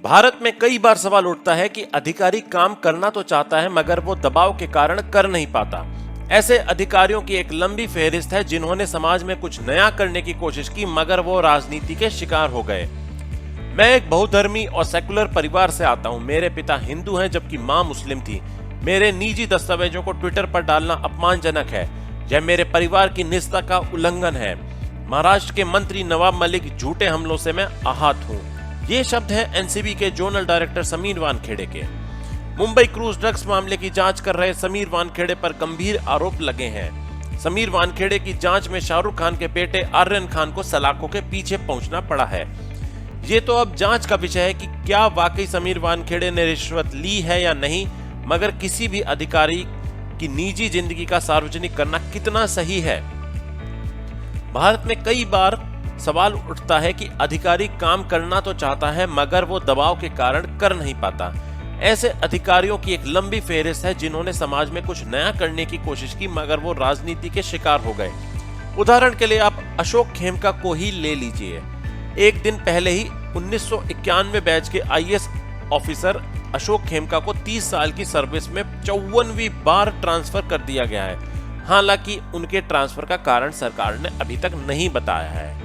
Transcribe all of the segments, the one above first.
भारत में कई बार सवाल उठता है कि अधिकारी काम करना तो चाहता है मगर वो दबाव के कारण कर नहीं पाता। ऐसे अधिकारियों की एक लंबी फहरिस्त है जिन्होंने समाज में कुछ नया करने की कोशिश की मगर वो राजनीति के शिकार हो गए। मैं एक बहुधर्मी और सेकुलर परिवार से आता हूँ। मेरे पिता हिंदू हैं जबकि माँ मुस्लिम थी। मेरे निजी दस्तावेजों को ट्विटर पर डालना अपमानजनक है। यह मेरे परिवार की निजता का उल्लंघन है। महाराष्ट्र के मंत्री नवाब मलिक झूठे हमलों से मैं आहत हूँ। ये शब्द है एनसीबी के जोनल डायरेक्टर समीर वानखेड़े के। मुंबई क्रूज ड्रग्स मामले की जांच कर रहे समीर वानखेड़े पर गंभीर आरोप लगे हैं। समीर वानखेड़े की जांच में शाहरुख खान के बेटे आर्यन खान को सलाखों के पीछे पहुंचना पड़ा है। ये तो अब जांच का विषय है कि क्या वाकई समीर वानखेड़े ने रिश्वत ली है या नहीं, मगर किसी भी अधिकारी की निजी जिंदगी का सार्वजनिक करना कितना सही है। भारत में कई बार सवाल उठता है कि अधिकारी काम करना तो चाहता है मगर वो दबाव के कारण कर नहीं पाता। ऐसे अधिकारियों की एक लंबी फहरिस्त है जिन्होंने समाज में कुछ नया करने की कोशिश की मगर वो राजनीति के शिकार हो गए। उदाहरण के लिए आप अशोक खेमका को ही ले लीजिए। एक दिन पहले ही 1991 बैच के आईएएस ऑफिसर अशोक खेमका को 30 साल की सर्विस में 54वीं बार ट्रांसफर कर दिया गया है। हालांकि उनके ट्रांसफर का कारण सरकार ने अभी तक नहीं बताया है।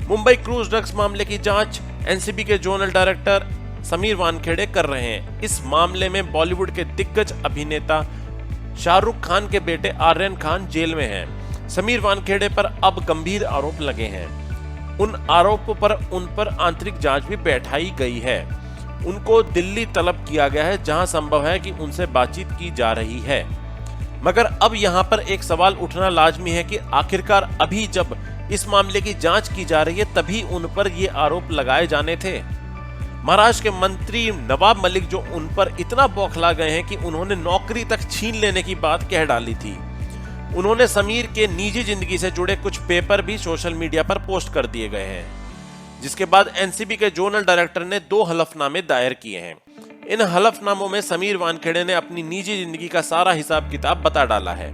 मुंबई क्रूज ड्रग्स मामले की जांच एनसीबी के जोनल डायरेक्टर समीर वानखेड़े कर रहे हैं। इस मामले में बॉलीवुड के दिग्गज अभिनेता शाहरुख खान के बेटे आर्यन खान जेल में हैं। समीर वानखेड़े पर अब गंभीर आरोप लगे हैं। उन आरोपों पर उन पर आंतरिक जांच भी बैठाई गई है। उनको दिल्ली तलब किया गया है जहां संभव है कि उनसे बातचीत की जा रही है। मगर अब यहां पर एक सवाल उठना लाजमी है कि आखिरकार अभी जब इस मामले की जांच की जा रही है तभी उन पर ये आरोप लगाए जाने थे। महाराष्ट्र के मंत्री नवाब मलिक जो उन पर इतना बौखला गए हैं कि उन्होंने नौकरी तक छीन लेने की बात कह डाली थी। उन्होंने समीर के निजी जिंदगी से जुड़े कुछ पेपर भी सोशल मीडिया पर पोस्ट कर दिए गए हैं, जिसके बाद एनसीबी के जोनल डायरेक्टर ने 2 हलफनामे दायर किए हैं। इन हलफनामों में समीर वानखेड़े ने अपनी निजी जिंदगी का सारा हिसाब किताब बता डाला है।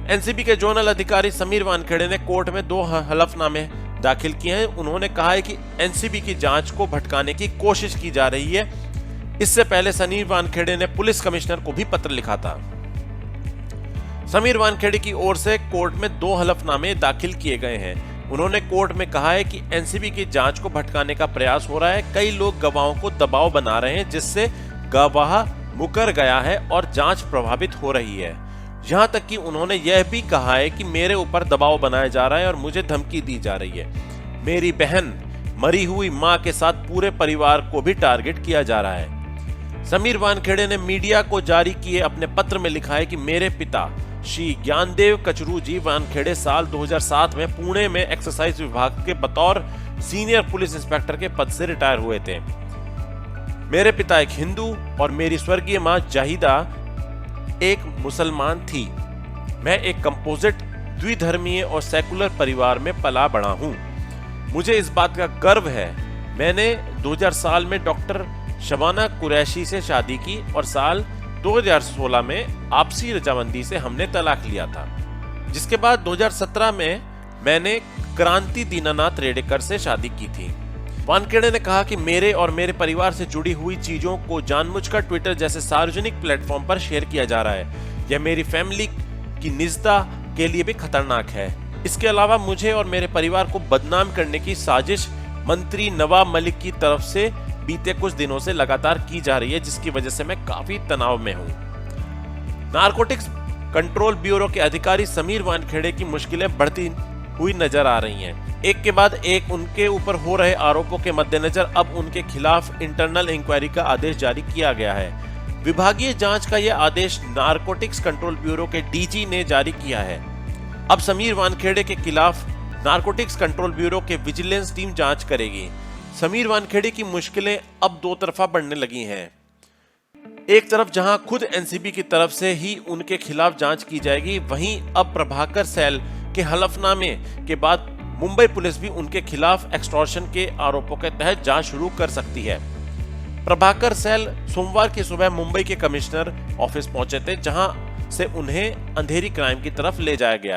एनसीबी के जोनल अधिकारी समीर वानखेड़े ने कोर्ट में 2 हलफनामे दाखिल किए हैं। उन्होंने कहा है कि एनसीबी की जांच को भटकाने की कोशिश की जा रही है। इससे पहले समीर वानखेड़े ने पुलिस कमिश्नर को भी पत्र लिखा था। समीर वानखेड़े की ओर से कोर्ट में 2 हलफनामे दाखिल किए गए हैं। उन्होंने कोर्ट में कहा है कि एनसीबी की जांच को भटकाने का प्रयास हो रहा है। कई लोग गवाहों को दबाव बना रहे हैं जिससे गवाह मुकर गया है और जांच प्रभावित हो रही है। यहां तक कि उन्होंने यह भी कहा है कि मेरे ऊपर दबाव बनाया जा रहा है और मुझे धमकी दी जा रही है। मेरी बहन, मरी हुई मां के साथ पूरे परिवार को भी टारगेट किया जा रहा है। समीर वानखेड़े ने मीडिया को जारी किए अपने पत्र में लिखा है कि मेरे पिता श्री ज्ञानदेव कचरूजी वानखेड़े साल 2007 में पुणे में एक्साइज विभाग के बतौर सीनियर पुलिस इंस्पेक्टर के पद से रिटायर हुए थे। मेरे पिता एक हिंदू और मेरी स्वर्गीय मां जाहिदा एक मुसलमान थी। मैं एक कंपोजिट द्विधर्मीय और सेकुलर परिवार में पला बड़ा हूं। मुझे इस बात का गर्व है। मैंने 2000 साल में डॉक्टर शबाना कुरैशी से शादी की और साल 2016 में आपसी रजामंदी से हमने तलाक लिया था, जिसके बाद 2017 में मैंने क्रांति दीनानाथ रेडेकर से शादी की थी। वानखेड़े ने कहा कि मेरे और मेरे परिवार से जुड़ी हुई चीजों को जानबूझकर ट्विटर जैसे सार्वजनिक प्लेटफॉर्म पर शेयर किया जा रहा है। यह मेरी फैमिली की निजता के लिए भी खतरनाक है। इसके अलावा मुझे और मेरे परिवार को बदनाम करने की साजिश मंत्री नवाब मलिक की तरफ से बीते कुछ दिनों से लगातार की जा रही है, जिसकी वजह से मैं काफी तनाव में हूँ। नारकोटिक्स कंट्रोल ब्यूरो के अधिकारी समीर वानखेड़े की मुश्किलें बढ़ती हुई नजर आ रही हैं। एक के बाद एक उनके ऊपर हो रहे आरोपों के मद्देनजर अब उनके खिलाफ इंटरनल इंक्वायरी का आदेश जारी किया गया है। विभागीय जांच का यह आदेश नारकोटिक्स कंट्रोल ब्यूरो के डीजी ने जारी किया है। अब समीर वानखेड़े के खिलाफ नारकोटिक्स कंट्रोल ब्यूरो के विजिलेंस टीम जांच करेगी। समीर वानखेड़े की मुश्किलें अब 2 तरफा बढ़ने लगी हैं। एक तरफ जहां खुद एनसीबी की तरफ से ही उनके खिलाफ जांच की जाएगी, वहीं अब प्रभाकर सैल के हलफनामे के बाद मुंबई पुलिस भी उनके खिलाफ एक्सटॉर्शन के आरोपों के तहत जांच शुरू कर सकती है। प्रभाकर सैल सोमवार की सुबह मुंबई के कमिश्नर ऑफिस पहुंचे थे, जहां से उन्हें अंधेरी क्राइम की तरफ ले जाया गया